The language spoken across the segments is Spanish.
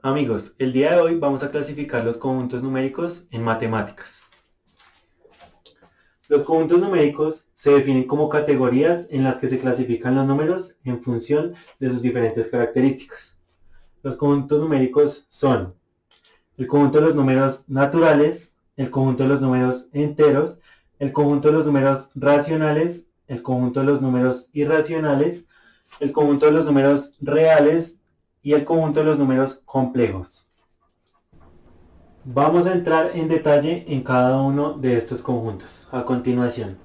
Amigos, el día de hoy vamos a clasificar los conjuntos numéricos en matemáticas. Los conjuntos numéricos se definen como categorías en las que se clasifican los números en función de sus diferentes características. Los conjuntos numéricos son el conjunto de los números naturales, el conjunto de los números enteros, el conjunto de los números racionales, el conjunto de los números irracionales, el conjunto de los números reales y el conjunto de los números complejos. Vamos a entrar en detalle en cada uno de estos conjuntos a continuación.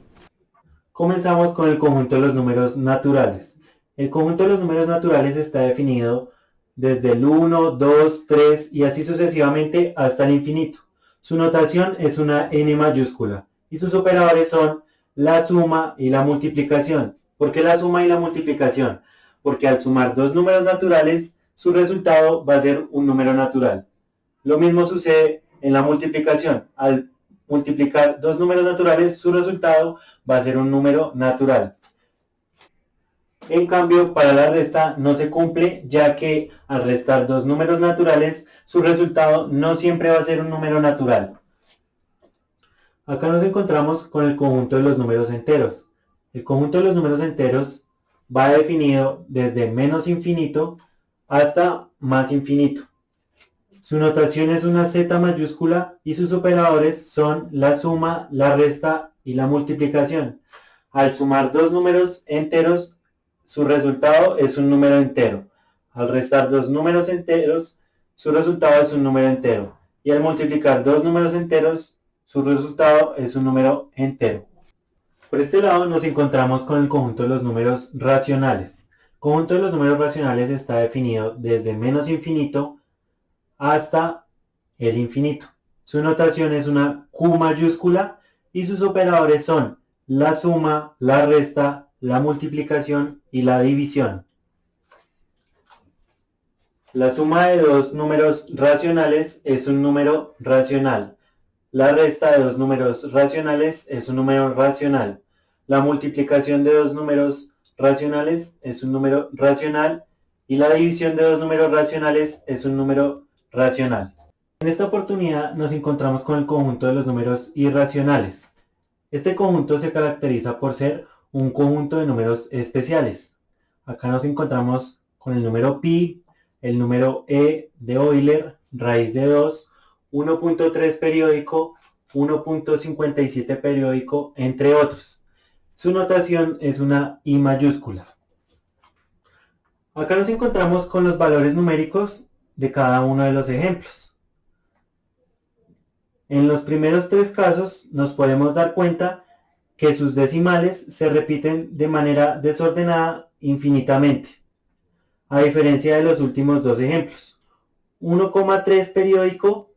Comenzamos con el conjunto de los números naturales. El conjunto de los números naturales está definido desde el 1, 2, 3 y así sucesivamente hasta el infinito. Su notación es una n mayúscula y sus operadores son la suma y la multiplicación. ¿Por qué la suma y la multiplicación? Porque al sumar dos números naturales, su resultado va a ser un número natural. Lo mismo sucede en la multiplicación. Al multiplicar dos números naturales, su resultado va a ser un número natural. En cambio, para la resta no se cumple, ya que al restar dos números naturales, su resultado no siempre va a ser un número natural. Acá nos encontramos con el conjunto de los números enteros. El conjunto de los números enteros va definido desde menos infinito hasta más infinito. Su notación es una z mayúscula y sus operadores son la suma, la resta y la multiplicación. Al sumar dos números enteros, su resultado es un número entero. Al restar dos números enteros, su resultado es un número entero. Y al multiplicar dos números enteros, su resultado es un número entero. Por este lado nos encontramos con el conjunto de los números racionales. El conjunto de los números racionales está definido desde menos infinito hasta el infinito. Su notación es una Q mayúscula y sus operadores son la suma, la resta, la multiplicación y la división. La suma de dos números racionales es un número racional. La resta de dos números racionales es un número racional. La multiplicación de dos números racionales es un número racional y la división de dos números racionales es un número racional. En esta oportunidad nos encontramos con el conjunto de los números irracionales. Este conjunto se caracteriza por ser un conjunto de números especiales. Acá nos encontramos con el número pi, el número e de Euler, raíz de 2, 1.3 periódico, 1.57 periódico, entre otros. Su notación es una I mayúscula. Acá nos encontramos con los valores numéricos de cada uno de los ejemplos. En los primeros tres casos nos podemos dar cuenta que sus decimales se repiten de manera desordenada infinitamente, a diferencia de los últimos dos ejemplos. 1,3 periódico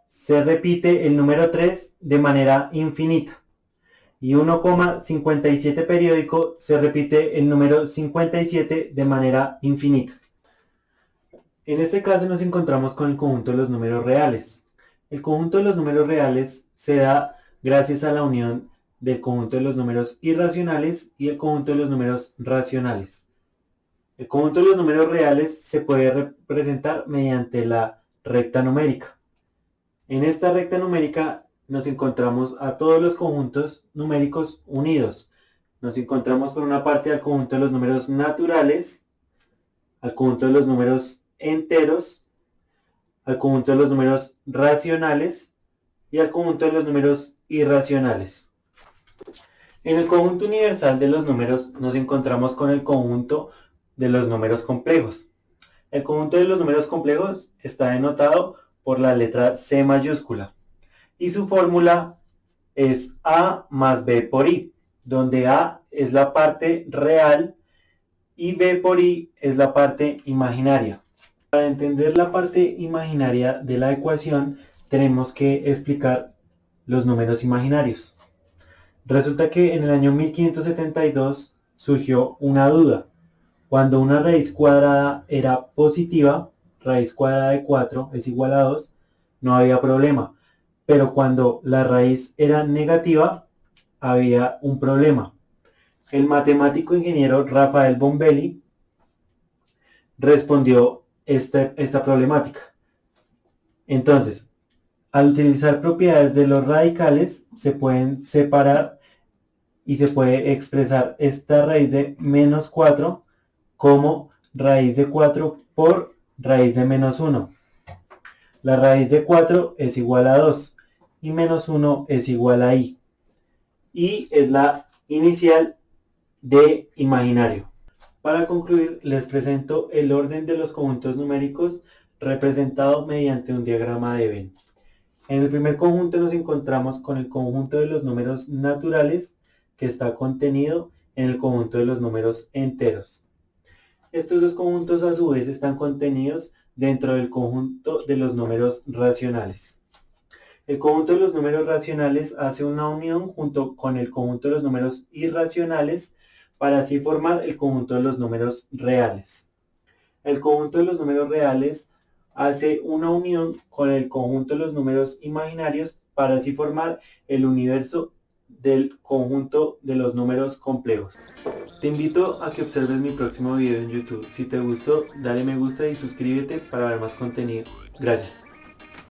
se repite el número 3 de manera infinita y 1,57 periódico se repite el número 57 de manera infinita. En este caso nos encontramos con el conjunto de los números reales. El conjunto de los números reales se da gracias a la unión del conjunto de los números irracionales y el conjunto de los números racionales. El conjunto de los números reales se puede representar mediante la recta numérica. En esta recta numérica nos encontramos a todos los conjuntos numéricos unidos. Nos encontramos por una parte al conjunto de los números naturales, al conjunto de los números enteros, al conjunto de los números racionales y al conjunto de los números irracionales. En el conjunto universal de los números nos encontramos con el conjunto de los números complejos. El conjunto de los números complejos está denotado por la letra C mayúscula y su fórmula es A más B por I, donde A es la parte real y B por I es la parte imaginaria. Para entender la parte imaginaria de la ecuación tenemos que explicar los números imaginarios. Resulta que en el año 1572 surgió una duda. Cuando una raíz cuadrada era positiva, raíz cuadrada de 4 es igual a 2, no había problema. Pero cuando la raíz era negativa, había un problema. El matemático ingeniero Rafael Bombelli respondió esta problemática. Entonces, al utilizar propiedades de los radicales, se pueden separar y se puede expresar esta raíz de menos 4 como raíz de 4 por raíz de menos 1. La raíz de 4 es igual a 2 y menos 1 es igual a i. Y es la inicial de imaginario. Para concluir, les presento el orden de los conjuntos numéricos representado mediante un diagrama de Venn. En el primer conjunto nos encontramos con el conjunto de los números naturales que está contenido en el conjunto de los números enteros. Estos dos conjuntos a su vez están contenidos dentro del conjunto de los números racionales. El conjunto de los números racionales hace una unión junto con el conjunto de los números irracionales para así formar el conjunto de los números reales. El conjunto de los números reales hace una unión con el conjunto de los números imaginarios para así formar el universo del conjunto de los números complejos. Te invito a que observes mi próximo video en YouTube. Si te gustó, dale me gusta y suscríbete para ver más contenido. Gracias.